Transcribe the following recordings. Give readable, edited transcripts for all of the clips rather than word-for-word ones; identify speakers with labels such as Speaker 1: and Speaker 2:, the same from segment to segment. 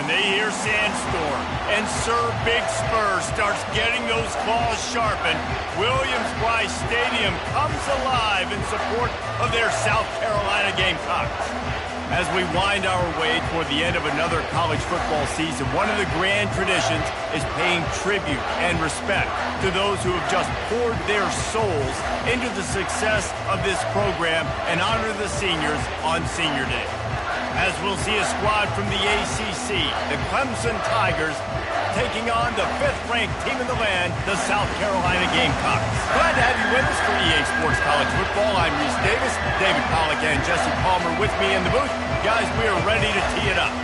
Speaker 1: When they hear Sandstorm and Sir Big Spur starts getting those claws sharpened, Williams-Brice Stadium comes alive in support of their South Carolina Gamecocks. As we wind our way toward the end of another college football season, one of the grand traditions is paying tribute and respect to those who have just poured their souls into the success of this program and honor the seniors on Senior Day. As we'll see a squad from the ACC, the Clemson Tigers, taking on the 5th-ranked team in the land, the South Carolina Gamecocks. Glad to have you with us for EA Sports College Football. I'm Reese Davis, David Pollack and Jesse Palmer with me in the booth. Guys, we are ready to tee it up.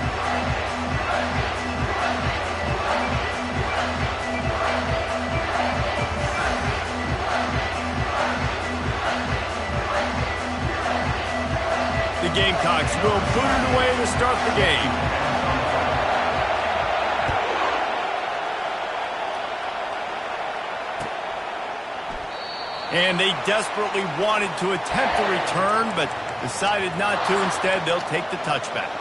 Speaker 1: The Gamecocks will put it away to start the game. And they desperately wanted to attempt a return, but decided not to. Instead, they'll take the touchback.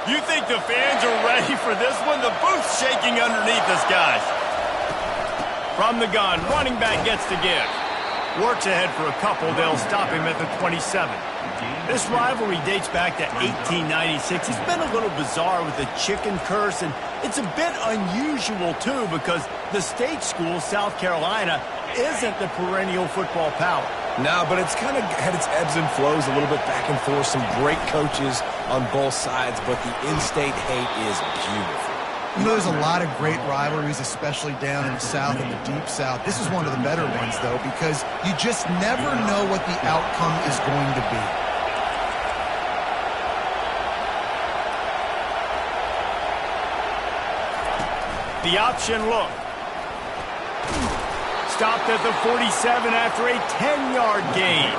Speaker 1: You think the fans are ready for this one? The booth's shaking underneath us, guys. From the gun, running back gets to give. Works ahead for a couple. They'll stop him at the 27. This rivalry dates back to 1896. It's been a little bizarre with the chicken curse, and it's a bit unusual, too, because the state school, South Carolina, isn't the perennial football power.
Speaker 2: No, but it's kind of had its ebbs and flows, a little bit back and forth, some great coaches on both sides, but the in-state hate is beautiful.
Speaker 3: You know, there's a lot of great rivalries, especially down in the South and the Deep South. This is one of the better ones, though, because you just never know what the outcome is going to be.
Speaker 1: The option look. Stopped at the 47 after a 10-yard gain.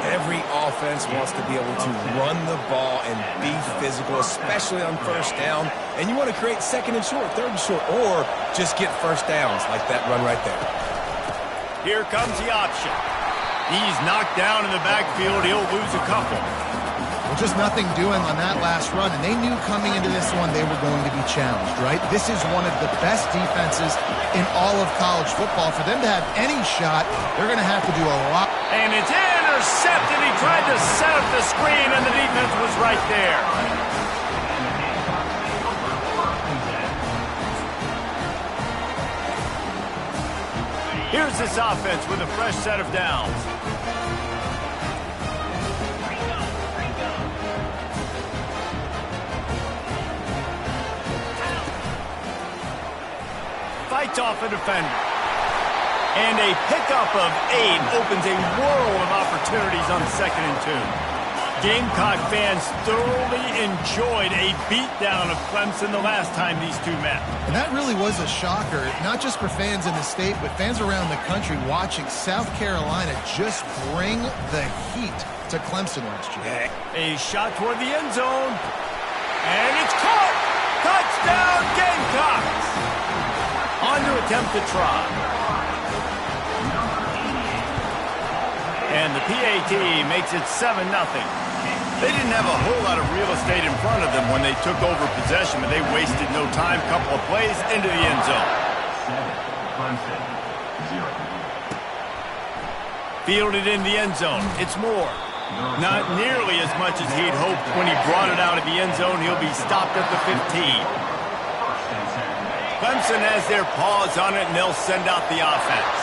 Speaker 2: Every offense wants to be able to run the ball and be physical, especially on first down. And you want to create second and short, third and short, or just get first downs like that run right there.
Speaker 1: Here comes the option. He's knocked down in the backfield. He'll lose a couple.
Speaker 3: Well, just nothing doing on that last run, and they knew coming into this one they were going to be challenged, right? This is one of the best defenses in all of college football. For them to have any shot, they're going to have to do a lot.
Speaker 1: And it's intercepted. He tried to set up the screen, and the defense was right there. Here's this offense with a fresh set of downs. Fights off a defender. And a pickup of 8 opens a world of opportunities on 2nd and 2. Gamecock fans thoroughly enjoyed a beatdown of Clemson the last time these two met.
Speaker 3: And that really was a shocker, not just for fans in the state, but fans around the country watching South Carolina just bring the heat to Clemson last year.
Speaker 1: A shot toward the end zone. And it's caught! Touchdown, Gamecocks! On to attempt to try. And the PAT makes it 7-0. They didn't have a whole lot of real estate in front of them when they took over possession, but they wasted no time. Couple of plays into the end zone. Fielded in the end zone. It's Moore. Not nearly as much as he'd hoped when he brought it out of the end zone. He'll be stopped at the 15. Clemson has their paws on it, and they'll send out the offense.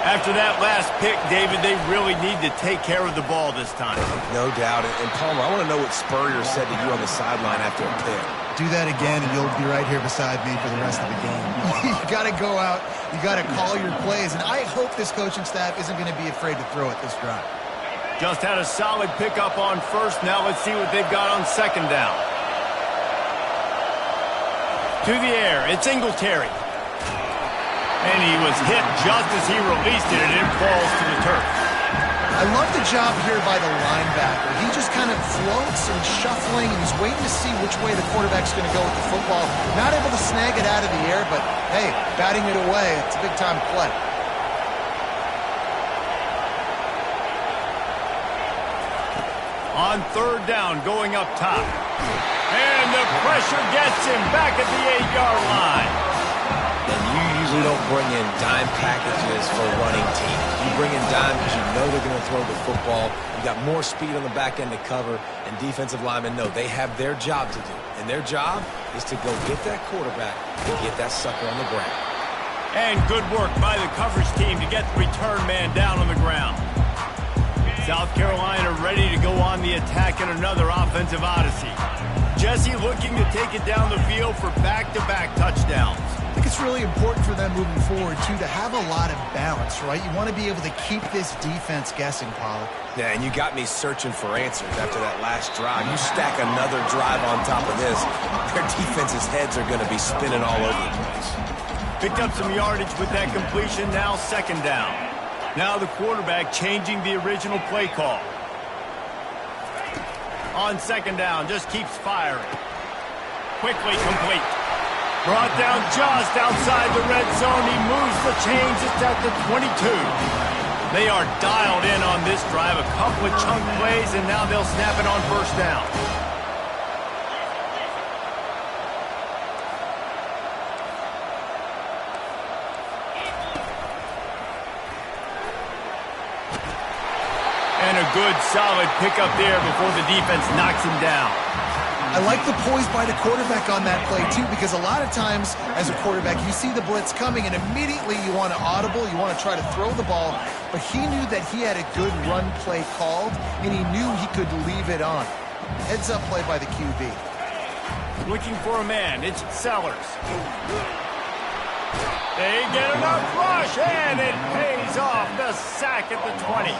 Speaker 1: After that last pick, David, they really need to take care of the ball this time.
Speaker 2: No doubt. And Palmer, I want to know what Spurrier said to you on the sideline after a pick.
Speaker 3: Do that again, and you'll be right here beside me for the rest of the game. You got to go out. You got to call your plays. And I hope this coaching staff isn't going to be afraid to throw it this drive.
Speaker 1: Just had a solid pickup on first. Now let's see what they've got on 2nd down. To the air, it's Singletary. And he was hit just as he released it, and it falls to the turf.
Speaker 3: I love the job here by the linebacker. He just kind of floats and shuffling, and he's waiting to see which way the quarterback's going to go with the football. Not able to snag it out of the air, but, hey, batting it away, it's a big-time play.
Speaker 1: On third down, going up top. And the pressure gets him back at the 8-yard line.
Speaker 2: And you usually don't bring in dime packages for running teams. You bring in dime because you know they're going to throw the football. You got more speed on the back end to cover, and defensive linemen know they have their job to do. And their job is to go get that quarterback and get that sucker on the ground.
Speaker 1: And good work by the coverage team to get the return man down on the ground. South Carolina ready to go on the attack in another offensive odyssey. Jesse looking to take it down the field for back-to-back touchdowns.
Speaker 3: I think it's really important for them moving forward, too, to have a lot of balance, right? You want to be able to keep this defense guessing, Pollack.
Speaker 2: Yeah, and you got me searching for answers after that last drive. You stack another drive on top of this, their defense's heads are going to be spinning all over the place.
Speaker 1: Picked up some yardage with that completion, now second down. Now the quarterback changing the original play call. On second down, just keeps firing. Quickly complete. Brought down just outside the red zone. He moves the chains. It's at the 22. They are dialed in on this drive. A couple of chunk plays, and now they'll snap it on first down. And a good, solid pickup there before the defense knocks him down.
Speaker 3: I like the poise by the quarterback on that play, too, because a lot of times, as a quarterback, you see the blitz coming, and immediately you want to audible, you want to try to throw the ball, but he knew that he had a good run play called, and he knew he could leave it on. Heads-up play by the QB.
Speaker 1: Looking for a man. It's Sellers. They get enough rush, and it pays off. The sack at the 20.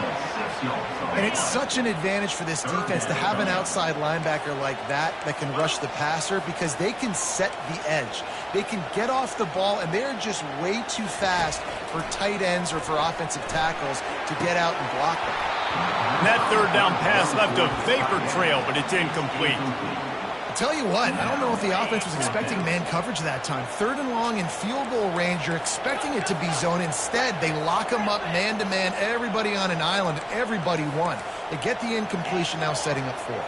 Speaker 3: And it's such an advantage for this defense to have an outside linebacker like that can rush the passer because they can set the edge. They can get off the ball, and they're just way too fast for tight ends or for offensive tackles to get out and block them.
Speaker 1: And that third down pass left a vapor trail, but it's incomplete.
Speaker 3: Tell you what, I don't know if the offense was expecting man coverage that time. Third and long in field goal range, you're expecting it to be zone. Instead, they lock them up man-to-man, everybody on an island, and everybody won. They get the incompletion, now setting up fourth.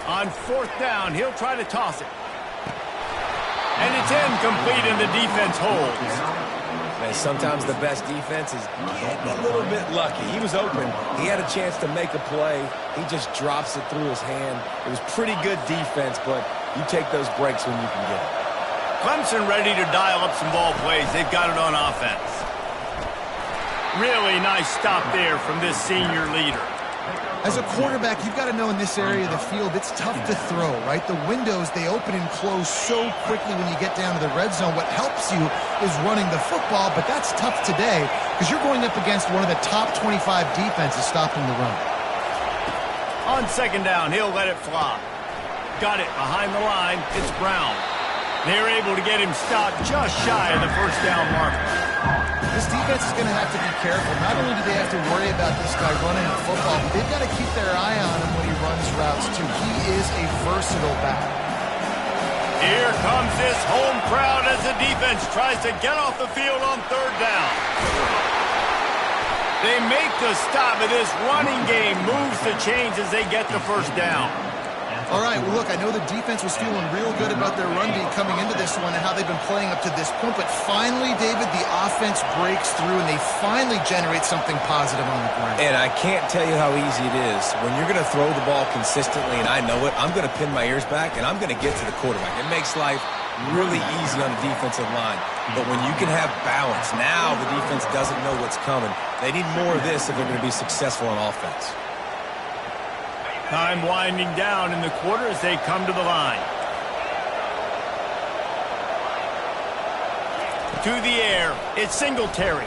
Speaker 1: On fourth down, he'll try to toss it. And it's incomplete, and the defense holds.
Speaker 2: And sometimes the best defense is getting a little bit lucky. He was open. He had a chance to make a play. He just drops it through his hand. It was pretty good defense, but you take those breaks when you can get it.
Speaker 1: Clemson ready to dial up some ball plays. They've got it on offense. Really nice stop there from this senior leader.
Speaker 3: As a quarterback, you've got to know in this area of the field, it's tough to throw, right? The windows, they open and close so quickly when you get down to the red zone. What helps you is running the football, but that's tough today because you're going up against one of the top 25 defenses stopping the run.
Speaker 1: On second down, he'll let it fly. Got it behind the line. It's Brown. They're able to get him stopped just shy of the first down marker.
Speaker 3: This defense is going to have to be careful. Not only do they have to worry about this guy running the football, but they've got to keep their eye on him when he runs routes, too. He is a versatile back.
Speaker 1: Here comes this home crowd as the defense tries to get off the field on third down. They make the stop, and this running game moves the chains as they get the first down.
Speaker 3: All right, well, look, I know the defense was feeling real good about their run beat coming into this one and how they've been playing up to this point, but finally, David, the offense breaks through and they finally generate something positive on the ground.
Speaker 2: And I can't tell you how easy it is. When you're going to throw the ball consistently, and I know it, I'm going to pin my ears back and I'm going to get to the quarterback. It makes life really easy on the defensive line. But when you can have balance, now the defense doesn't know what's coming. They need more of this if they're going to be successful on offense.
Speaker 1: Time winding down in the quarter as they come to the line. To the air, it's Singletary.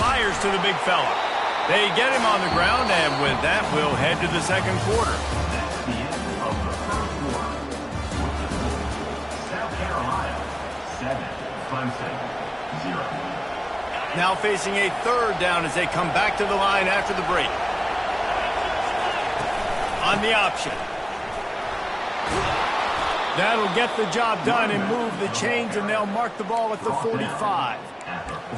Speaker 1: Fires to the big fella. They get him on the ground, and with that, we'll head to the second quarter.
Speaker 4: That's the end of the first quarter. South Carolina, 7, Clemson, 0.
Speaker 1: Now facing a third down as they come back to the line after the break. On the option. That'll get the job done and move the chains, and they'll mark the ball at the 45.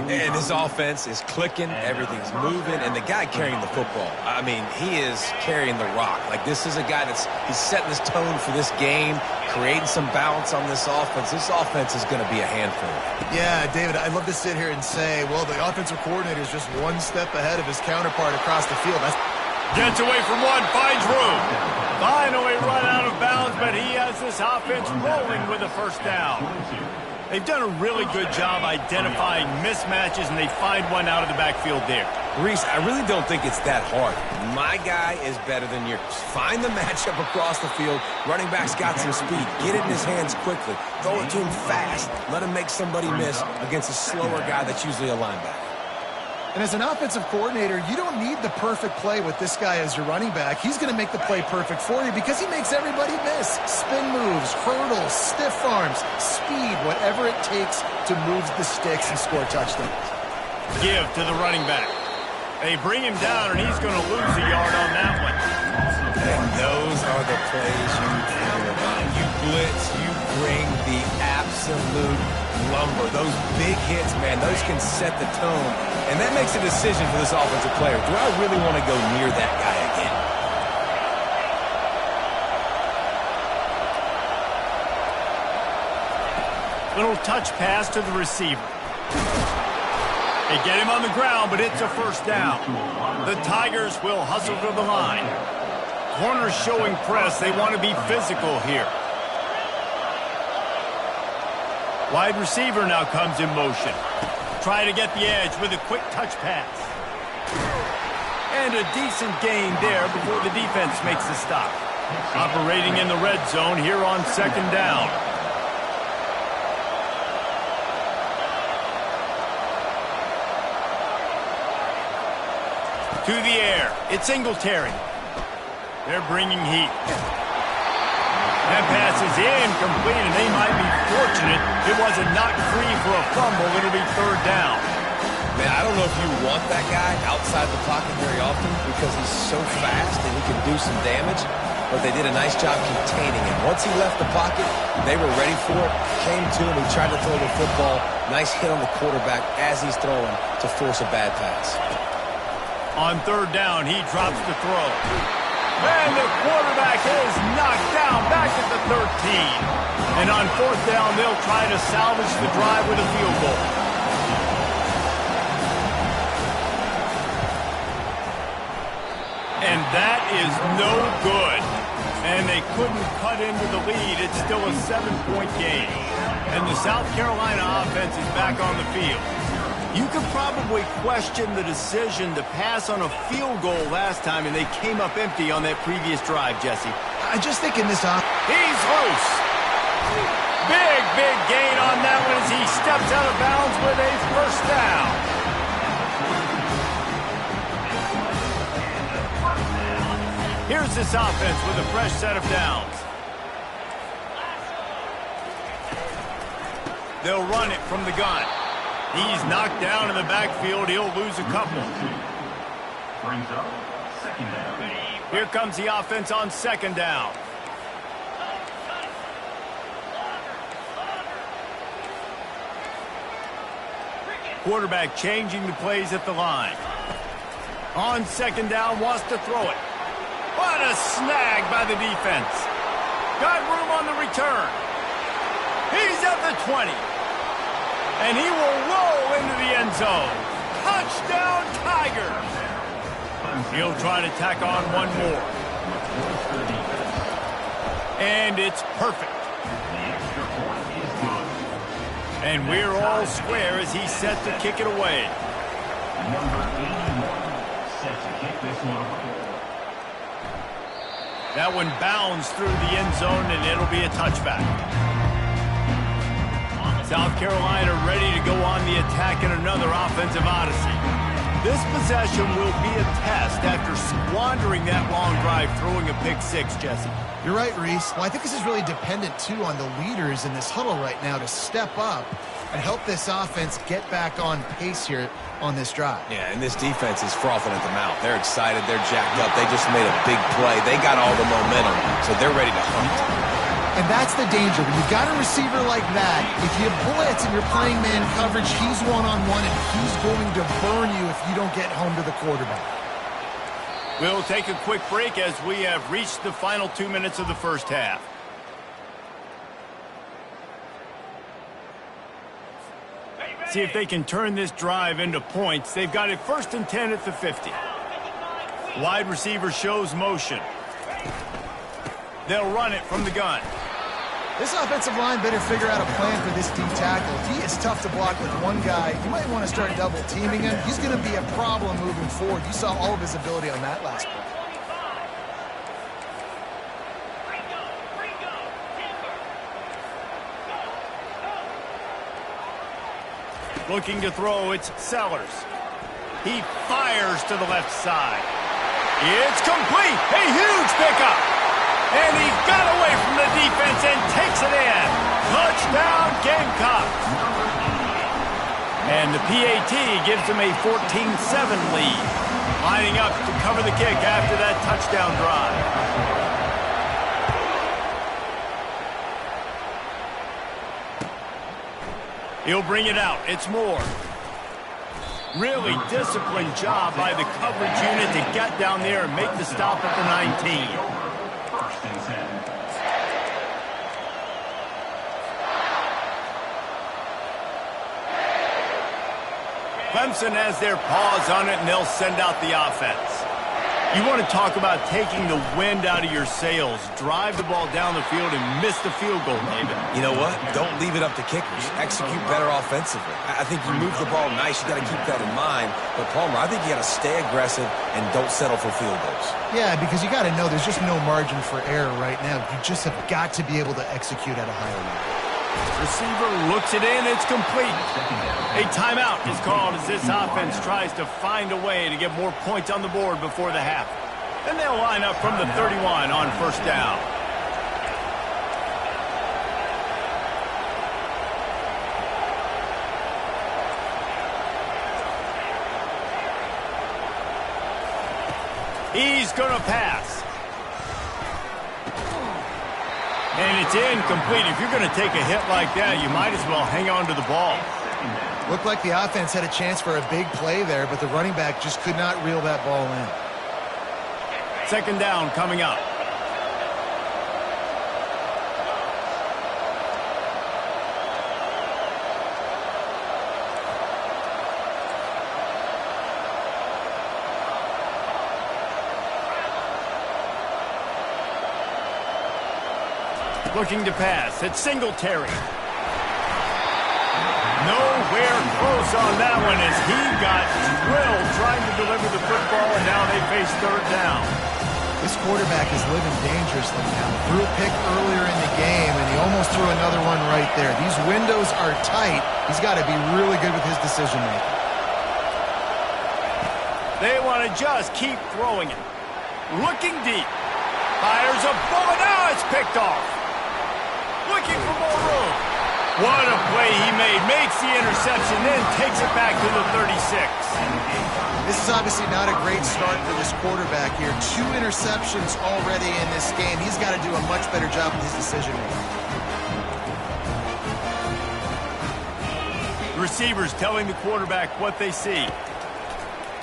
Speaker 2: And this offense is clicking, everything's moving, and the guy carrying the football, I mean, he is carrying the rock. Like, this is a guy he's setting this tone for this game, creating some balance on this offense. This offense is going to be a handful.
Speaker 3: Yeah, David, I'd love to sit here and say, well, the offensive coordinator is just one step ahead of his counterpart across the field.
Speaker 1: Gets away from one, finds room. Finally run out of bounds, but he has this offense rolling with a first down. They've done a really good job identifying mismatches, and they find one out of the backfield there.
Speaker 2: Reese, I really don't think it's that hard. My guy is better than yours. Find the matchup across the field. Running back's got some speed. Get it in his hands quickly. Throw it to him fast. Let him make somebody miss against a slower guy that's usually a linebacker.
Speaker 3: And as an offensive coordinator, you don't need the perfect play with this guy as your running back. He's going to make the play perfect for you because he makes everybody miss. Spin moves, hurdles, stiff arms, speed, whatever it takes to move the sticks and score touchdowns.
Speaker 1: Give to the running back. They bring him down, and he's going to lose a yard on that one.
Speaker 2: And those are the plays you dream about. You blitz, you bring the absolute lumber. Those big hits, man, those can set the tone. And that makes a decision for this offensive player. Do I really want to go near that guy again?
Speaker 1: Little touch pass to the receiver. They get him on the ground, but it's a first down. The Tigers will hustle to the line. Corners showing press. They want to be physical here. Wide receiver now comes in motion. Try to get the edge with a quick touch pass. And a decent gain there before the defense makes the stop. Operating in the red zone here on second down. To the air. It's Singletary. They're bringing heat. That pass is incomplete, and they might be fortunate it wasn't knocked free for a fumble. It'll be third down.
Speaker 2: Man, I don't know if you want that guy outside the pocket very often because he's so fast and he can do some damage, but they did a nice job containing him. Once he left the pocket, they were ready for it, came to him, he tried to throw the football. Nice hit on the quarterback as he's throwing to force a bad pass.
Speaker 1: On third down, he drops the throw. And the quarterback is knocked down back at the 13. And on fourth down, they'll try to salvage the drive with a field goal. And that is no good. And they couldn't cut into the lead. It's still a 7-point game. And the South Carolina offense is back on the field. You could probably question the decision to pass on a field goal last time, and they came up empty on that previous drive, Jesse.
Speaker 3: I just think in this
Speaker 1: He's loose. Big gain on that one as he steps out of bounds with a first down. Here's this offense with a fresh set of downs. They'll run it from the gun. He's knocked down in the backfield. He'll lose a couple.
Speaker 4: Brings up second down.
Speaker 1: Here comes the offense on second down. Quarterback changing the plays at the line. On second down, wants to throw it. What a snag by the defense. Got room on the return. He's at the 20. And he will roll into the end zone. Touchdown, Tigers. He'll try to tack on one more. And it's perfect. And we're all square as he's set to kick it away.
Speaker 4: Number 81 set to kick this one away.
Speaker 1: That one bounds through the end zone, and it'll be a touchback. South Carolina ready to go on the attack in another offensive odyssey. This possession will be a test after squandering that long drive, throwing a pick six, Jesse.
Speaker 3: You're right, Reese. Well, I think this is really dependent, too, on the leaders in this huddle right now to step up and help this offense get back on pace here on this drive.
Speaker 2: Yeah, and this defense is frothing at the mouth. They're excited. They're jacked up. They just made a big play. They got all the momentum, so they're ready to hunt.
Speaker 3: And that's the danger. When you've got a receiver like that, if you blitz and you're playing man coverage, he's one-on-one, and he's going to burn you if you don't get home to the quarterback.
Speaker 1: We'll take a quick break as we have reached the final 2 minutes of the first half. See if they can turn this drive into points. They've got it 1st and 10 at the 50. Wide receiver shows motion. They'll run it from the gun.
Speaker 3: This offensive line better figure out a plan for this D tackle. He is tough to block with one guy. You might want to start double teaming him. He's going to be a problem moving forward. You saw all of his ability on that last play.
Speaker 1: Looking to throw, it's Sellers. He fires to the left side. It's complete. A huge pickup. And he got away from the defense and takes it in. Touchdown, Gamecocks. And the PAT gives them a 14-7 lead. Lining up to cover the kick after that touchdown drive. He'll bring it out. It's Moore. Really disciplined job by the coverage unit to get down there and make the stop at the 19.
Speaker 4: 1st and 10.
Speaker 1: Clemson has their paws on it, and they'll send out the offense. You want to talk about taking the wind out of your sails. Drive the ball down the field and miss the field goal, David.
Speaker 2: You know what? Don't leave it up to kickers. Execute better offensively. I think you move the ball nice. You got to keep that in mind. But, Palmer, I think you got to stay aggressive and don't settle for field goals. Yeah,
Speaker 3: because you got to know there's just no margin for error right now. You just have got to be able to execute at a higher level.
Speaker 1: Receiver looks it in. It's complete. A timeout is called as this offense tries to find a way to get more points on the board before the half. Then they'll line up from the 31 on 1st down. He's going to pass. And it's incomplete. If you're going to take a hit like that, you might as well hang on to the ball.
Speaker 3: Looked like the offense had a chance for a big play there, but the running back just could not reel that ball in.
Speaker 1: 2nd down coming up. Looking to pass. It's Singletary. Nowhere close on that one as he got drilled trying to deliver the football, and now they face 3rd down.
Speaker 3: This quarterback is living dangerously now. Threw a pick earlier in the game, and he almost threw another one right there. These windows are tight. He's got to be really good with his decision-making.
Speaker 1: They want to just keep throwing it. Looking deep. Fires a bullet. Now it's picked off. Looking for more room. What a play he made. Makes the interception, then takes it back to the 36.
Speaker 3: This is obviously not a great start for this quarterback here. 2 interceptions already in this game. He's got to do a much better job with his decision-making.
Speaker 1: The receivers telling the quarterback what they see.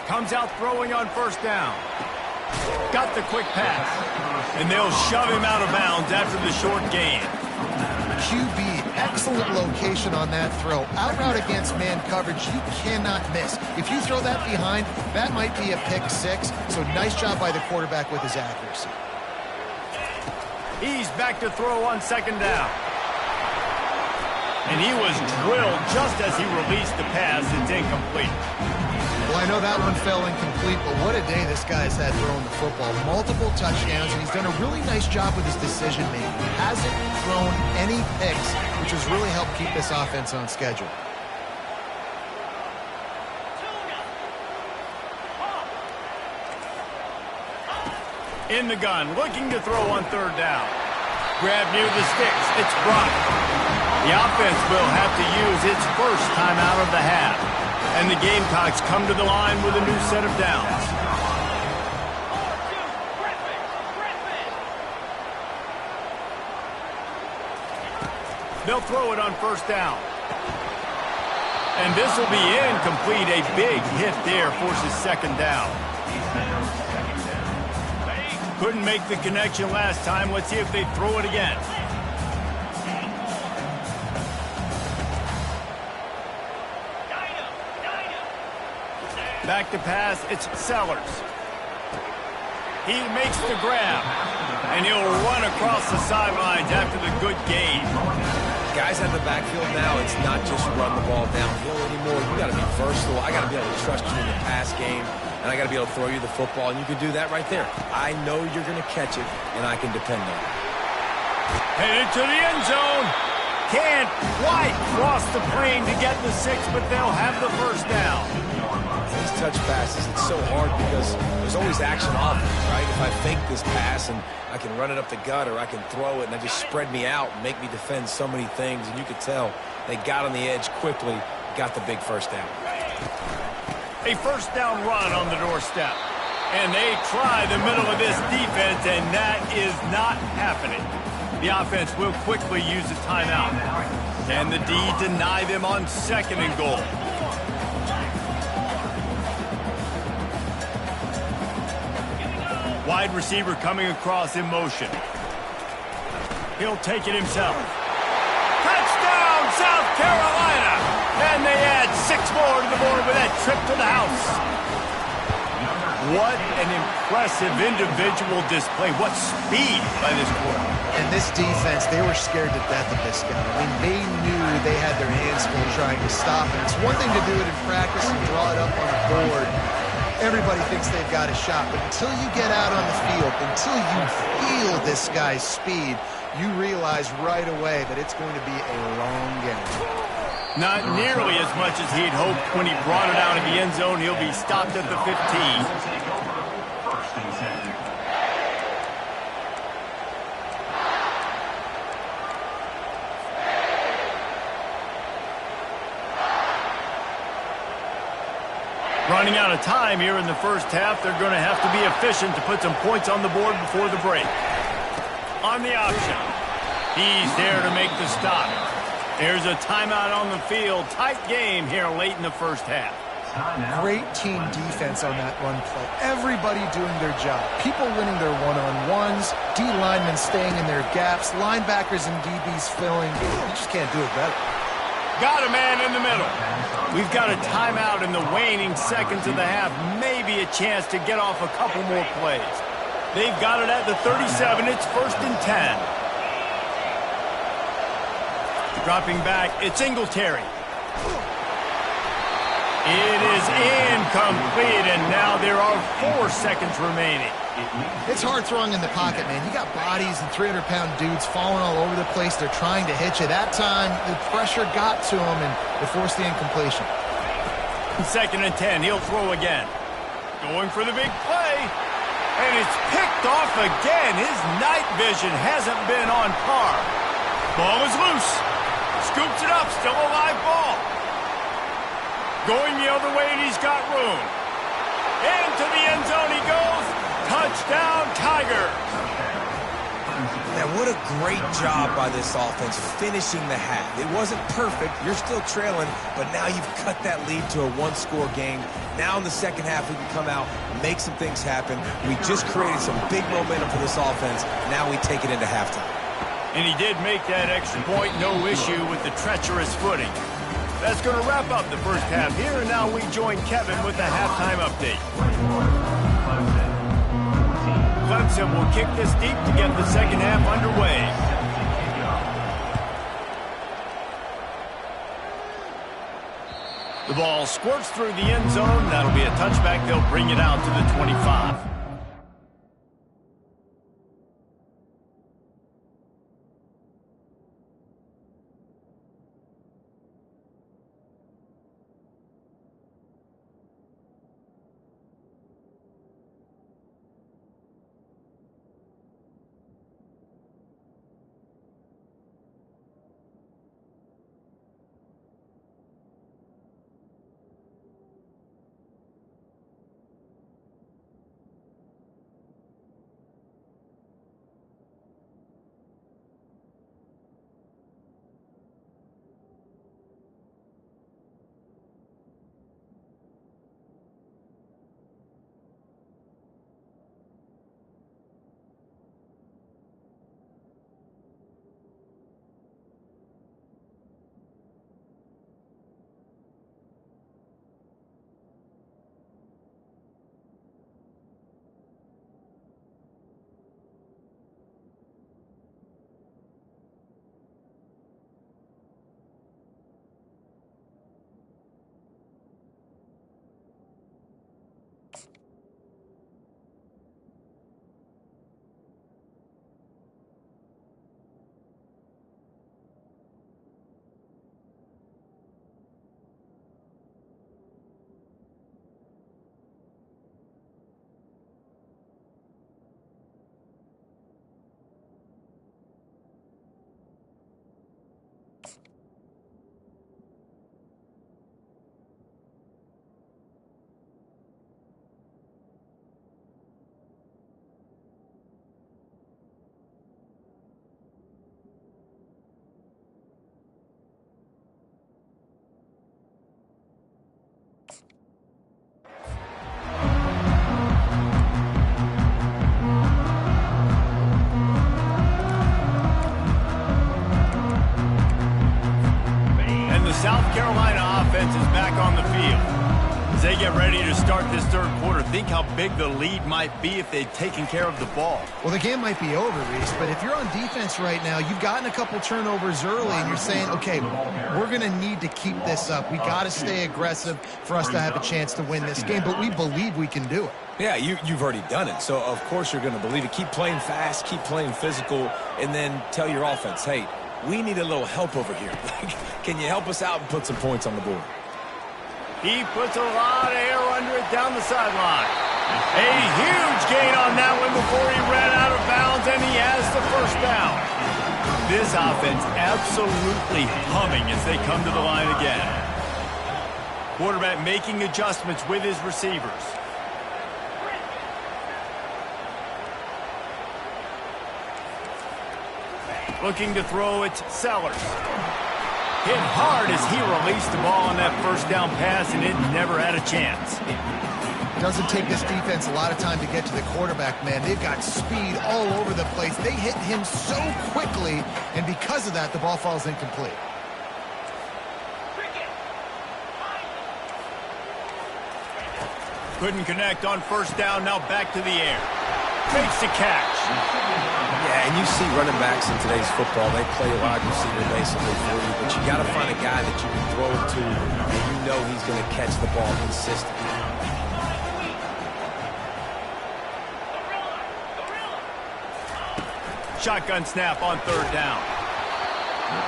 Speaker 1: Comes out throwing on 1st down. Got the quick pass. And they'll shove him out of bounds after the short gain.
Speaker 3: QB, excellent location on that throw. Out route against man coverage, you cannot miss. If you throw that behind, that might be a pick 6. So nice job by the quarterback with his accuracy.
Speaker 1: He's back to throw on 2nd down. And he was drilled just as he released the pass. It's incomplete.
Speaker 3: Well, I know that one fell incomplete, but what a day this guy's had throwing the football. Multiple touchdowns, and he's done a really nice job with his decision-making. He hasn't thrown any picks, which has really helped keep this offense on schedule.
Speaker 1: In the gun, looking to throw on 3rd down. Grab near the sticks. It's Brock. The offense will have to use its first timeout of the half. And the Gamecocks come to the line with a new set of downs. They'll throw it on first down. And this will be incomplete. A big hit there forces second down. Couldn't make the connection last time. Let's see if they throw it again. Back to pass, it's Sellers. He makes the grab, and he'll run across the sidelines after the good gain.
Speaker 2: Guys at the backfield now, it's not just run the ball downhill anymore. You got to be versatile. I got to be able to trust you in the pass game, and I got to be able to throw you the football, and you can do that right there. I know you're going to catch it, and I can depend on it.
Speaker 1: Headed to the end zone. Can't quite cross the plane to get the 6, but they'll have the first down.
Speaker 2: These touch passes, it's so hard because there's always action on them, right? If I fake this pass and I can run it up the gut or I can throw it and they just spread me out and make me defend so many things, and you could tell they got on the edge quickly, got the big first down.
Speaker 1: A first down run on the doorstep. And they try the middle of this defense, and that is not happening. The offense will quickly use a timeout. And the D deny them on second and goal. Wide receiver coming across in motion. He'll take it himself. Touchdown, South Carolina! And they add 6 more to the board with that trip to the house. What an impressive individual display. What speed by this quarterback.
Speaker 3: And this defense, they were scared to death of this guy. I mean, they knew they had their hands full trying to stop him. It's one thing to do it in practice and draw it up on the board. Everybody thinks they've got a shot, but until you get out on the field, until you feel this guy's speed, you realize right away that it's going to be a long game.
Speaker 1: Not nearly as much as he'd hoped when he brought it out of the end zone. He'll be stopped at the 15.
Speaker 4: First and 10.
Speaker 1: Running out of time here in the first half. They're going to have to be efficient to put some points on the board before the break. On the option. He's there to make the stop. There's a timeout on the field. Tight game here late in the first half.
Speaker 3: Great team defense on that run play. Everybody doing their job. People winning their one-on-ones. D linemen staying in their gaps. Linebackers and DBs filling. You just can't do it better.
Speaker 1: Got a man in the middle. We've got a timeout in the waning seconds of the half. Maybe a chance to get off a couple more plays. They've got it at the 37. It's first and 10. Dropping back, it's Singletary. It is incomplete, and now there are 4 seconds remaining.
Speaker 3: It's hard throwing in the pocket, man. You got bodies and 300-pound dudes falling all over the place. They're trying to hit you. That time, the pressure got to him, and it forced the incompletion.
Speaker 1: Second and 10. He'll throw again. Going for the big play. And it's picked off again. His night vision hasn't been on par. Ball is loose. Scoops it up. Still a live ball. Going the other way, and he's got room. Into the end zone he goes. Touchdown, Tigers.
Speaker 2: Now, what a great job by this offense finishing the half. It wasn't perfect. You're still trailing, but now you've cut that lead to a 1-score game. Now in the second half, we can come out, make some things happen. We just created some big momentum for this offense. Now we take it into halftime.
Speaker 1: And he did make that extra point. No issue with the treacherous footing. That's going to wrap up the first half here, and now we join Kevin with the halftime update. Clemson will kick this deep to get the second half underway. The ball squirts through the end zone. That'll be a touchback. They'll bring it out to the 25. South Carolina offense is back on the field. As they get ready to start this third quarter, think how big the lead might be if they'd taken care of the ball.
Speaker 3: Well, the game might be over, Reese, but if you're on defense right now, you've gotten a couple turnovers early, and you're saying, okay, we're going to need to keep this up. We got to stay aggressive for us to have a chance to win this game, but we believe we can do it.
Speaker 2: Yeah, you've already done it, so of course you're going to believe it. Keep playing fast, keep playing physical, and then tell your offense, hey, we need a little help over here. Can you help us out and put some points on the board?
Speaker 1: He puts a lot of air under it down the sideline. A huge gain on that one before he ran out of bounds, and he has the first down. This offense absolutely humming as they come to the line again. Quarterback making adjustments with his receivers. Looking to throw it, Sellers. Hit hard as he released the ball on that first down pass, and it never had a chance.
Speaker 3: Doesn't take this defense a lot of time to get to the quarterback, man. They've got speed all over the place. They hit him so quickly, and because of that, the ball falls incomplete.
Speaker 1: Couldn't connect on first down, now back to the air. Makes the catch.
Speaker 2: Yeah, and you see running backs in today's football, they play a wide receiver basically for you, but you got to find a guy that you can throw it to and you know he's going to catch the ball consistently.
Speaker 1: Shotgun snap on third down.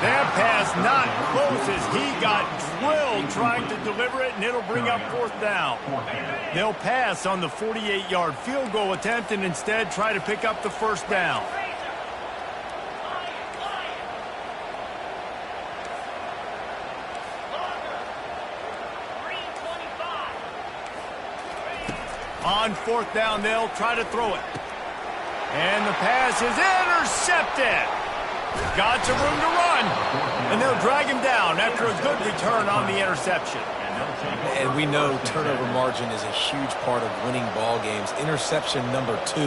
Speaker 1: That pass not close as he got drilled trying to deliver it, and it'll bring up fourth down. They'll pass on the 48-yard field goal attempt and instead try to pick up the first down. On fourth down, they'll try to throw it. And the pass is intercepted. Got some room to run. And they'll drag him down after a good return on the interception.
Speaker 2: And we know turnover margin is a huge part of winning ball games. Interception number 2,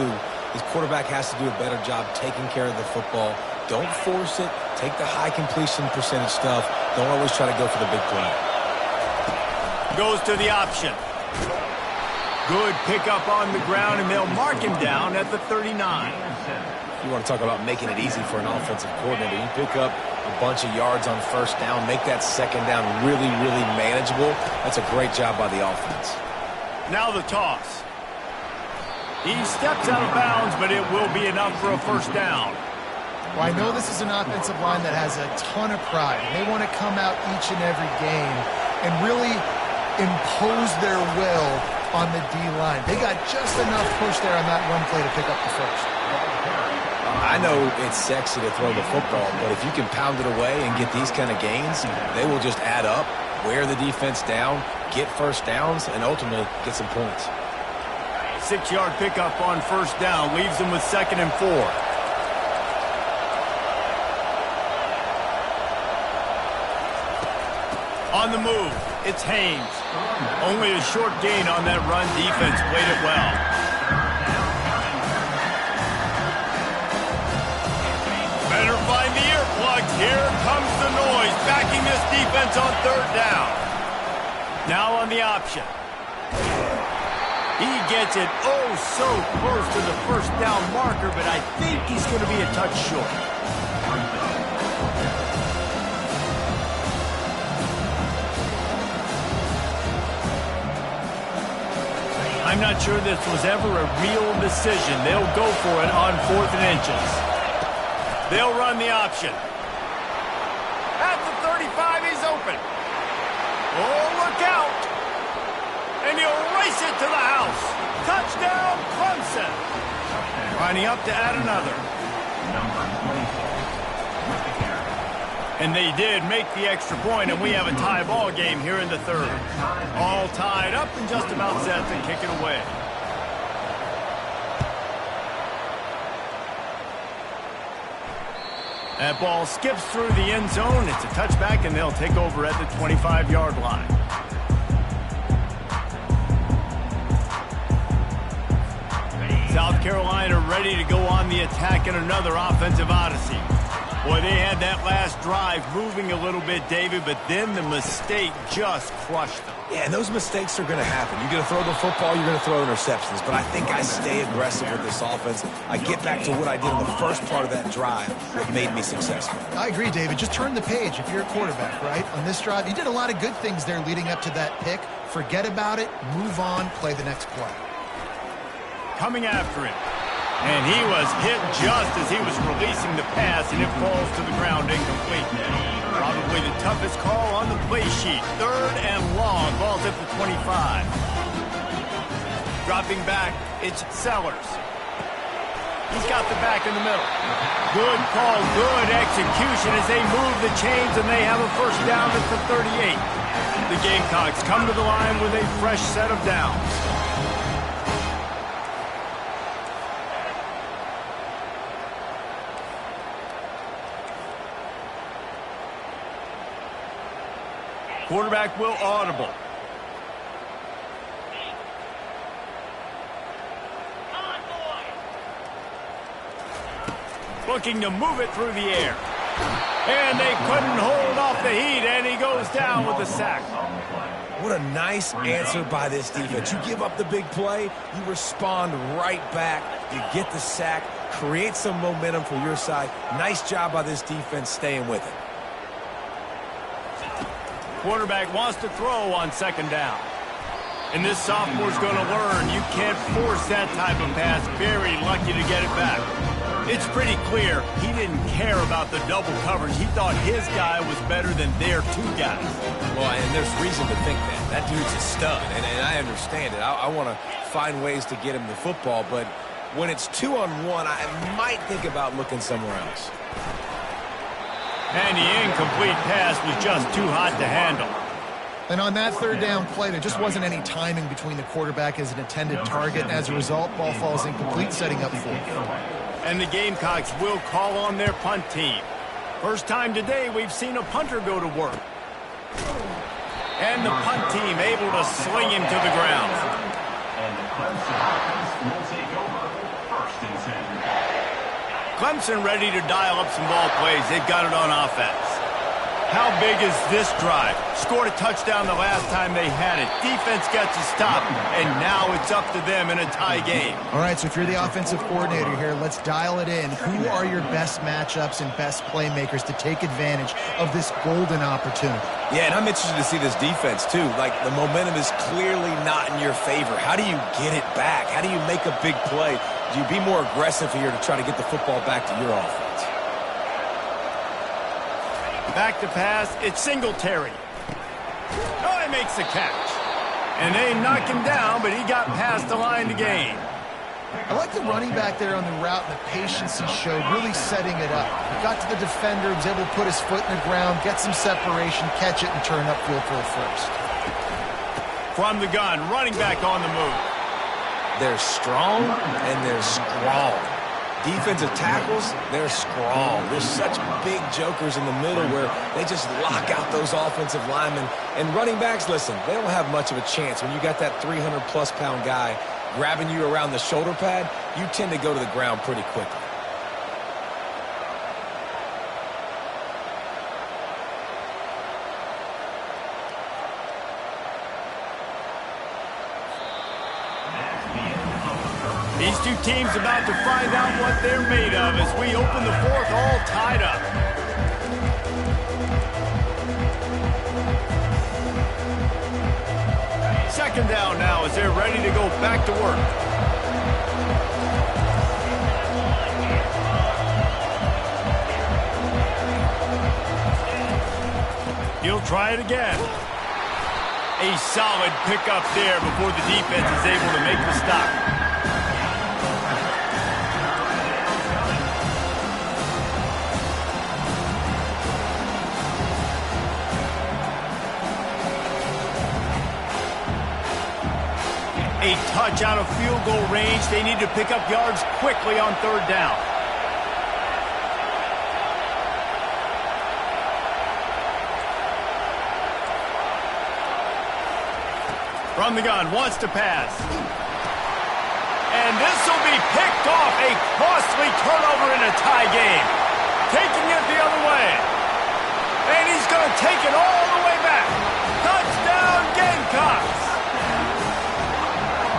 Speaker 2: his quarterback has to do a better job taking care of the football. Don't force it. Take the high completion percentage stuff. Don't always try to go for the big play.
Speaker 1: Goes to the option. Good pickup on the ground, and they'll mark him down at the 39.
Speaker 2: You want to talk about making it easy for an offensive coordinator. You pick up a bunch of yards on first down, make that second down really, really manageable. That's a great job by the offense.
Speaker 1: Now the toss. He steps out of bounds, but it will be enough for a first down.
Speaker 3: Well, I know this is an offensive line that has a ton of pride. They want to come out each and every game and really impose their will on the D-line. They got just enough push there on that one play to pick up the first.
Speaker 2: I know it's sexy to throw the football, but if you can pound it away and get these kind of gains, they will just add up, wear the defense down, get first downs, and ultimately get some points.
Speaker 1: 6-yard pickup on first down leaves them with 2nd and 4. On the move, it's Haynes. Only a short gain on that run. Defense played it well. Better find the earplugs. Here comes the noise, backing this defense on third down. Now on the option. He gets it oh so close to the first down marker, but I think he's going to be a touch short. I'm not sure this was ever a real decision. They'll go for it on 4th and inches. They'll run the option. At the 35, he's open. Oh, look out. And he'll race it to the house. Touchdown, Clemson. Lining up to add another. And they did make the extra point, and we have a tie ball game here in the third. All tied up and just about set to kick it away. That ball skips through the end zone. It's a touchback, and they'll take over at the 25-yard line. South Carolina ready to go on the attack in another offensive odyssey. Boy, they had that last drive moving a little bit, David, but then the mistake just crushed them.
Speaker 2: Yeah, and those mistakes are going to happen. You're going to throw the football, you're going to throw interceptions. But I think I stay aggressive with this offense. I get back to what I did in the first part of that drive that made me successful.
Speaker 3: I agree, David. Just turn the page if you're a quarterback, right? On this drive, you did a lot of good things there leading up to that pick. Forget about it, move on, play the next play.
Speaker 1: Coming after him. And he was hit just as he was releasing the pass, and it falls to the ground incomplete. Probably the toughest call on the play sheet. 3rd and long. Ball's at the 25. Dropping back, it's Sellers. He's got the back in the middle. Good call, good execution as they move the chains, and they have a first down at the 38. The Gamecocks come to the line with a fresh set of downs. Quarterback will audible. Looking to move it through the air. And they couldn't hold off the heat, and he goes down with the sack.
Speaker 2: What a nice answer by this defense. You give up the big play, you respond right back, you get the sack, create some momentum for your side. Nice job by this defense staying with it.
Speaker 1: Quarterback wants to throw on 2nd down. And this sophomore's going to learn you can't force that type of pass. Very lucky to get it back. It's pretty clear he didn't care about the double coverage. He thought his guy was better than their 2 guys.
Speaker 2: Well, and there's reason to think that. That dude's a stud, and I understand it. I want to find ways to get him the football, but when it's 2-on-1, I might think about looking somewhere else.
Speaker 1: And the incomplete pass was just too hot to handle.
Speaker 3: And on that 3rd down play, there just wasn't any timing between the quarterback as an intended target, and as a result, ball falls incomplete, setting up 4th.
Speaker 1: And the Gamecocks will call on their punt team. First time today we've seen a punter go to work. And the punt team able to sling him to the ground.
Speaker 4: And the Clemson offense will take over 1st and 10.
Speaker 1: Clemson ready to dial up some ball plays. They've got it on offense. How big is this drive? Scored a touchdown the last time they had it. Defense gets a stop, and now it's up to them in a tie game.
Speaker 3: All right, so if you're the offensive coordinator here, let's dial it in. Who are your best matchups and best playmakers to take advantage of this golden opportunity?
Speaker 2: Yeah, and I'm interested to see this defense, too. Like, the momentum is clearly not in your favor. How do you get it back? How do you make a big play? Do you be more aggressive here to try to get the football back to your offense?
Speaker 1: Back to pass, it's Singletary. Oh, he makes the catch. And they knock him down, but he got past the line to gain.
Speaker 3: I like the running back there on the route and the patience he showed, really setting it up. He got to the defender, was able to put his foot in the ground, get some separation, catch it, and turn upfield for a first.
Speaker 1: From the gun, running back on the move.
Speaker 2: They're strong and they're strong. Defensive tackles, they're strong. There's such big jokers in the middle where they just lock out those offensive linemen. And running backs, listen, they don't have much of a chance. When you got that 300-plus pound guy grabbing you around the shoulder pad, you tend to go to the ground pretty quickly.
Speaker 1: These 2 teams about to find out what they're made of as we open the 4th all tied up. Second down now as they're ready to go back to work. He'll try it again. A solid pickup there before the defense is able to make the stop. A touch out of field goal range. They need to pick up yards quickly on 3rd down. From the gun, wants to pass. And this will be picked off. A costly turnover in a tie game. taking it the other way. And he's going to take it all the way back. Touchdown, Gamecocks.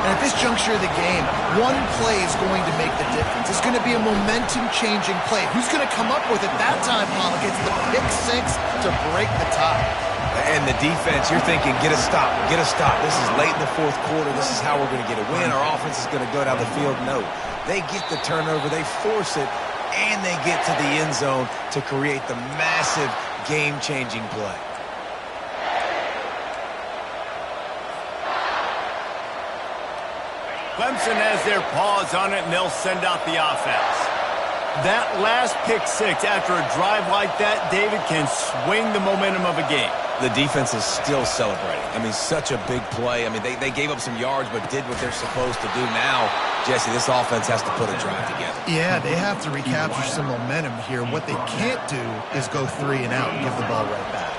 Speaker 3: And at this juncture of the game, one play is going to make the difference. It's going to be a momentum-changing play. Who's going to come up with it that time, Pollock? It's the pick six to break the tie.
Speaker 2: And the defense, you're thinking, get a stop, get a stop. This is late in the fourth quarter. This is how we're going to get a win. Our offense is going to go down the field. No, they get the turnover, they force it, and they get to the end zone to create the massive game-changing play.
Speaker 1: Clemson has their paws on it, and they'll send out the offense. That last pick six after a drive like that, David, can swing the momentum of a game.
Speaker 2: The defense is still celebrating. I mean, such a big play. I mean, they gave up some yards but did what they're supposed to do. Now, Jesse, this offense has to put a drive together.
Speaker 3: Yeah, they have to recapture some momentum here. What they can't do is go 3 and out and give the ball right back.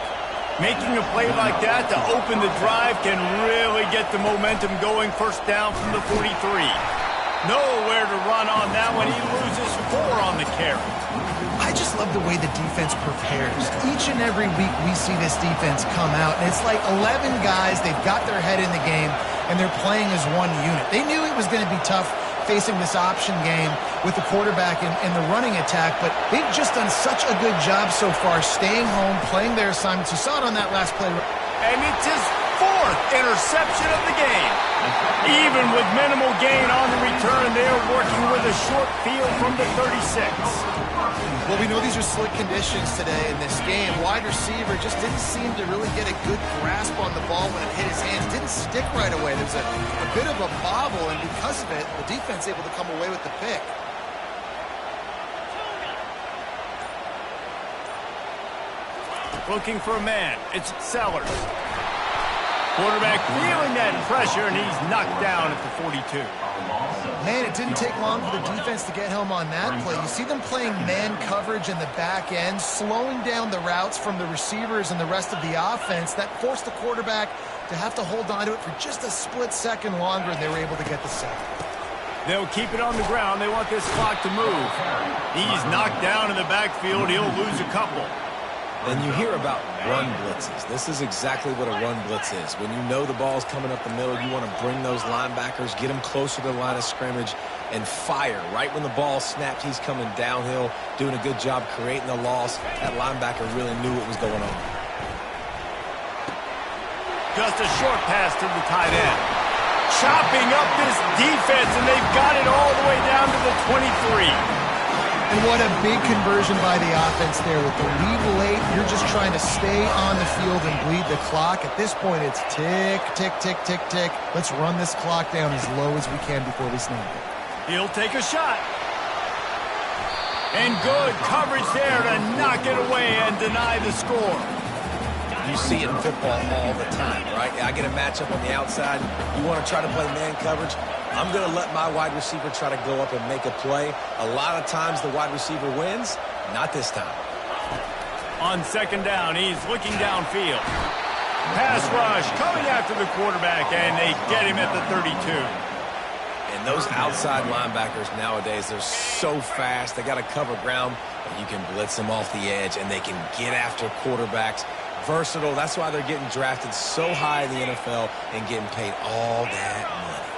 Speaker 1: Making a play like that to open the drive can really get the momentum going. First down from the 43. Nowhere to run on that one. He loses 4 on the carry.
Speaker 3: I just love the way the defense prepares. Each and every week we see this defense come out, and it's like 11 guys. They've got their head in the game, and they're playing as one unit. They knew it was going to be tough facing this option game with the quarterback and the running attack, but they've just done such a good job so far staying home, playing their assignments. You saw it on that last play.
Speaker 1: And it's his 4th interception of the game. Even with minimal gain on the return, they're working with a short field from the 36.
Speaker 3: Well, we know these are slick conditions today in this game. Wide receiver just didn't seem to really get a good grasp on the ball when it hit his hands. Didn't stick right away. There's a bit of a bobble, and because of it, the defense able to come away with the pick.
Speaker 1: Looking for a man. It's Sellers. Quarterback feeling that pressure, and he's knocked down at the 42.
Speaker 3: Man, it didn't take long for the defense to get home on that play. You see them playing man coverage in the back end, slowing down the routes from the receivers and the rest of the offense. That forced the quarterback to have to hold on to it for just a split second longer, and they were able to get the sack.
Speaker 1: They'll keep it on the ground. They want this clock to move. He's knocked down in the backfield. He'll lose a couple.
Speaker 2: And you hear about run blitzes. This is exactly what a run blitz is. When you know the ball's coming up the middle, you want to bring those linebackers, get them closer to the line of scrimmage, and fire. Right when the ball snapped, he's coming downhill, doing a good job creating the loss. That linebacker really knew what was going on.
Speaker 1: Just a short pass to the tight end. Chopping up this defense, and they've got it all the way down to the 23.
Speaker 3: And what a big conversion by the offense there. With the lead late, you're just trying to stay on the field and bleed the clock. At this point, it's tick, tick, tick, tick, tick. Let's run this clock down as low as we can before we snap it.
Speaker 1: He'll take a shot. And good coverage there to knock it away and deny the score.
Speaker 2: You see it in football all the time, right? I get a matchup on the outside. You want to try to play man coverage? I'm going to let my wide receiver try to go up and make a play. A lot of times the wide receiver wins. Not this time.
Speaker 1: On second down, he's looking downfield. Pass rush coming after the quarterback, and they get him at the 32.
Speaker 2: And those outside linebackers nowadays, they're so fast. They got to cover ground, but you can blitz them off the edge, and they can get after quarterbacks. Versatile. That's why they're getting drafted so high in the NFL and getting paid all that money.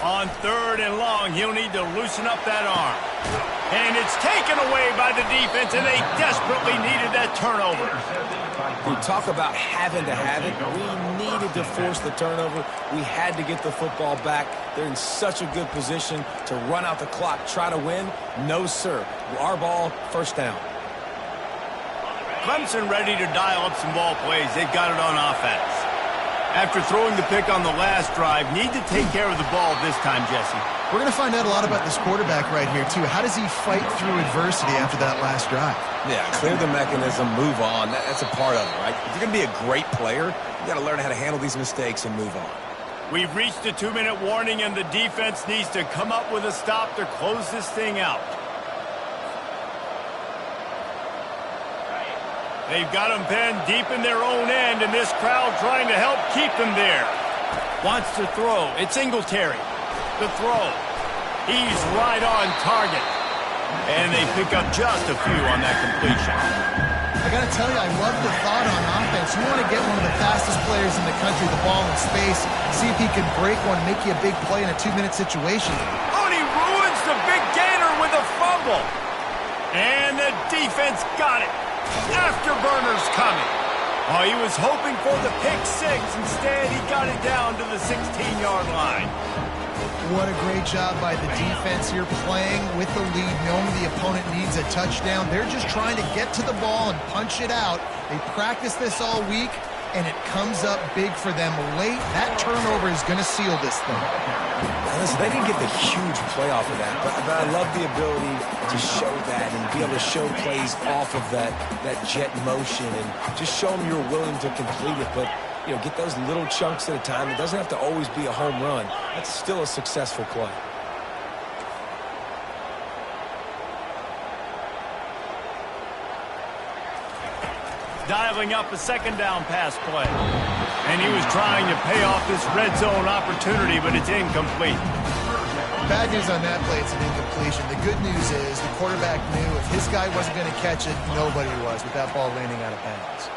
Speaker 1: On third and long, he'll need to loosen up that arm. And it's taken away by the defense, and they desperately needed that turnover.
Speaker 2: We talk about having to have it. We needed to force the turnover. We had to get the football back. They're in such a good position to run out the clock, try to win. No, sir. Our ball, first down.
Speaker 1: Clemson ready to dial up some ball plays. They've got it on offense. After throwing the pick on the last drive, need to take care of the ball this time, Jesse.
Speaker 3: We're going to find out a lot about this quarterback right here, too. How does he fight through adversity after that last drive?
Speaker 2: Yeah, clear the mechanism, move on. That's a part of it, right? If you're going to be a great player, you got to learn how to handle these mistakes and move on.
Speaker 1: We've reached the 2-minute warning, and the defense needs to come up with a stop to close this thing out. They've got them pinned deep in their own end, and this crowd trying to help keep them there. Wants to throw. It's Singletary. The throw. He's right on target. And they pick up just a few on that completion.
Speaker 3: I got to tell you, I love the thought on offense. You want to get one of the fastest players in the country the ball in space, see if he can break one, make you a big play in a 2-minute situation.
Speaker 1: Oh, and he ruins the big gainer with a fumble. And the defense got it. Afterburner's coming. Oh, he was hoping for the pick six. Instead, he got it down to the 16-yard line.
Speaker 3: What a great job by the defense here, playing with the lead, knowing the opponent needs a touchdown. They're just trying to get to the ball and punch it out. They practice this all week, and it comes up big for them late. That turnover is going to seal this thing.
Speaker 2: Now listen, they didn't get the huge play off of that, but I love the ability to show that and be able to show plays off of that jet motion and just show them you're willing to complete it. But you know, get those little chunks at a time. It doesn't have to always be a home run. That's still a successful play.
Speaker 1: Dialing up a second down pass play. And he was trying to pay off this red zone opportunity, but it's incomplete.
Speaker 3: Bad news on that play, it's an incompletion. The good news is the quarterback knew if his guy wasn't going to catch it, nobody was with that ball landing out of bounds.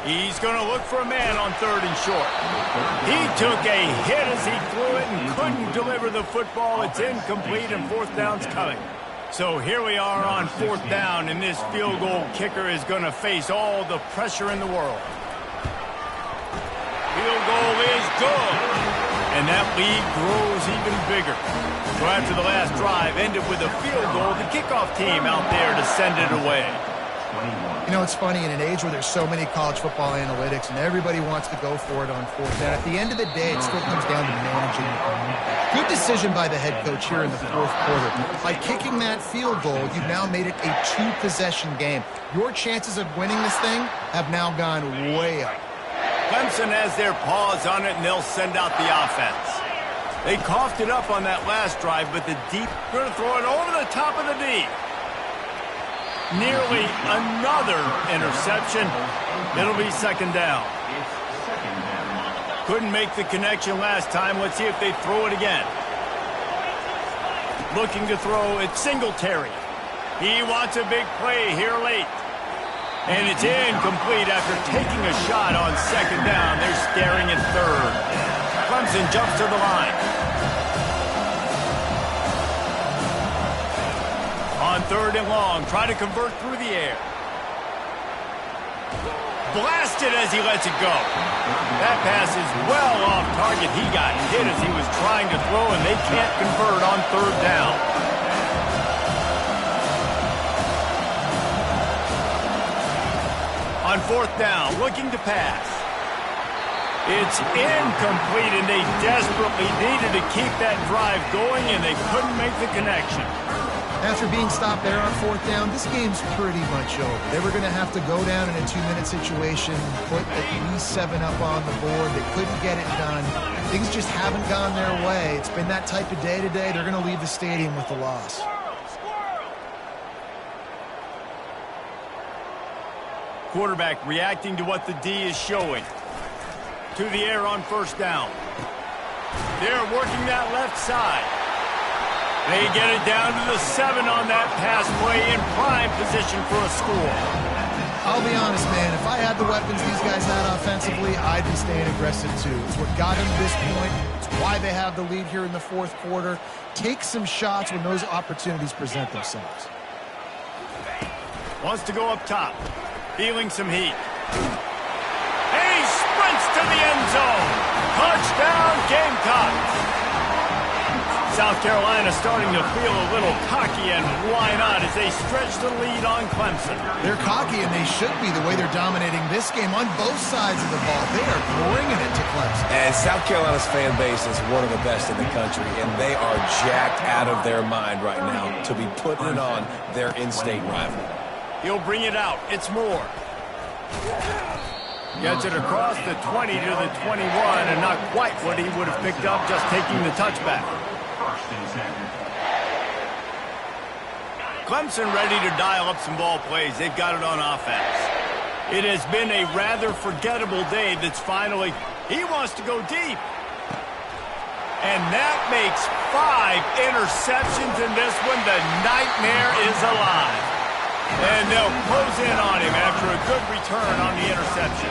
Speaker 1: He's going to look for a man on 3rd and short. He took a hit as he threw it and couldn't deliver the football. It's incomplete and 4th down's coming. So here we are on 4th down, and this field goal kicker is going to face all the pressure in the world. Field goal is good. And that lead grows even bigger. So after the last drive ended with a field goal, the kickoff team out there to send it away.
Speaker 3: You know, it's funny, in an age where there's so many college football analytics and everybody wants to go for it on 4th down, at the end of the day, it still comes down to managing. Good decision by the head coach here in the 4th quarter. By kicking that field goal, you've now made it a 2-possession game. Your chances of winning this thing have now gone way up.
Speaker 1: Clemson has their paws on it, and they'll send out the offense. They coughed it up on that last drive, but the deep going to throw it over the top of the D. Nearly another interception. It'll be 2nd down. Couldn't make the connection last time. Let's see if they throw it again. Looking to throw it, Singletary. He wants a big play here late. And it's incomplete after taking a shot on 2nd down. They're staring at 3rd. Clemson jumps to the line. On 3rd and long, try to convert through the air. Blasted as he lets it go. That pass is well off target. He got hit as he was trying to throw, and they can't convert on 3rd down. On 4th down, looking to pass. It's incomplete, and they desperately needed to keep that drive going, and they couldn't make the connection.
Speaker 3: After being stopped there on 4th down, this game's pretty much over. They were going to have to go down in a 2-minute situation, put at least 7 up on the board. They couldn't get it done. Things just haven't gone their way. It's been that type of day today. They're going to leave the stadium with a loss.
Speaker 1: Quarterback reacting to what the D is showing. To the air on 1st down. They're working that left side. They get it down to the 7 on that pass play, in prime position for a score.
Speaker 3: I'll be honest, man. If I had the weapons these guys had offensively, I'd be staying aggressive too. It's what got them to this point. It's why they have the lead here in the 4th quarter. Take some shots when those opportunities present themselves.
Speaker 1: Wants to go up top. Feeling some heat. And he sprints to the end zone. Touchdown, Gamecocks. South Carolina starting to feel a little cocky, and why not, as they stretch the lead on Clemson.
Speaker 3: They're cocky, and they should be, the way they're dominating this game on both sides of the ball. They are bringing it to Clemson.
Speaker 2: And South Carolina's fan base is one of the best in the country, and they are jacked out of their mind right now to be putting it on their in-state rival.
Speaker 1: He'll bring it out. It's Moore. Gets it across the 20 to the 21, and not quite what he would have picked up just taking the touchback.
Speaker 4: First and 10.
Speaker 1: Clemson ready to dial up some ball plays. They've got it on offense. It has been a rather forgettable day that's finally... He wants to go deep. And that makes 5 interceptions in this one. The nightmare is alive. And they'll close in on him after a good return on the interception.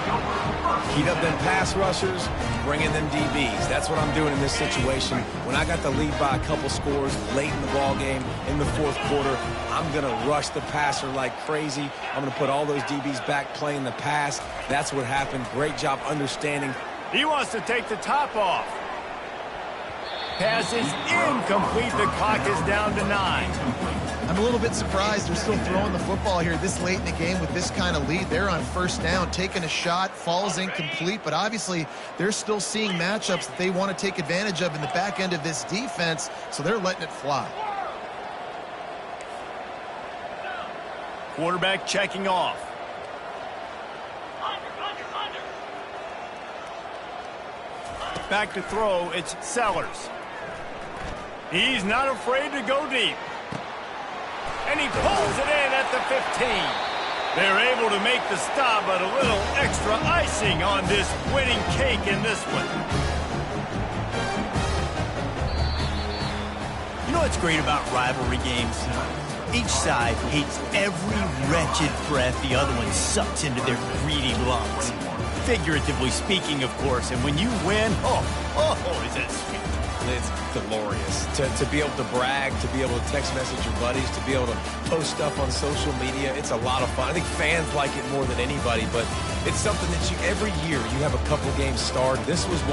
Speaker 2: Heat up them pass rushers, bring in them DBs. That's what I'm doing in this situation. When I got the lead by a couple scores late in the ball game, in the fourth quarter, I'm going to rush the passer like crazy. I'm going to put all those DBs back playing the pass. That's what happened. Great job understanding.
Speaker 1: He wants to take the top off. Pass is incomplete. The clock is down to 9.
Speaker 3: I'm a little bit surprised they're still throwing the football here this late in the game with this kind of lead. They're on first down, taking a shot, falls incomplete, but obviously they're still seeing matchups that they want to take advantage of in the back end of this defense, so they're letting it fly.
Speaker 1: Quarterback checking off. Back to throw, it's Sellers. He's not afraid to go deep. And he pulls it in at the 15. They're able to make the stop, but a little extra icing on this winning cake in this one. You know what's great about rivalry games? Each side hates every wretched breath the other one sucks into their greedy lungs. Figuratively speaking, of course, and when you win, oh, is that sweet.
Speaker 2: It's glorious to be able to brag, to be able to text message your buddies, to be able to post stuff on social media. It's a lot of fun. I think fans like it more than anybody, but it's something that every year you have a couple games start. This was one of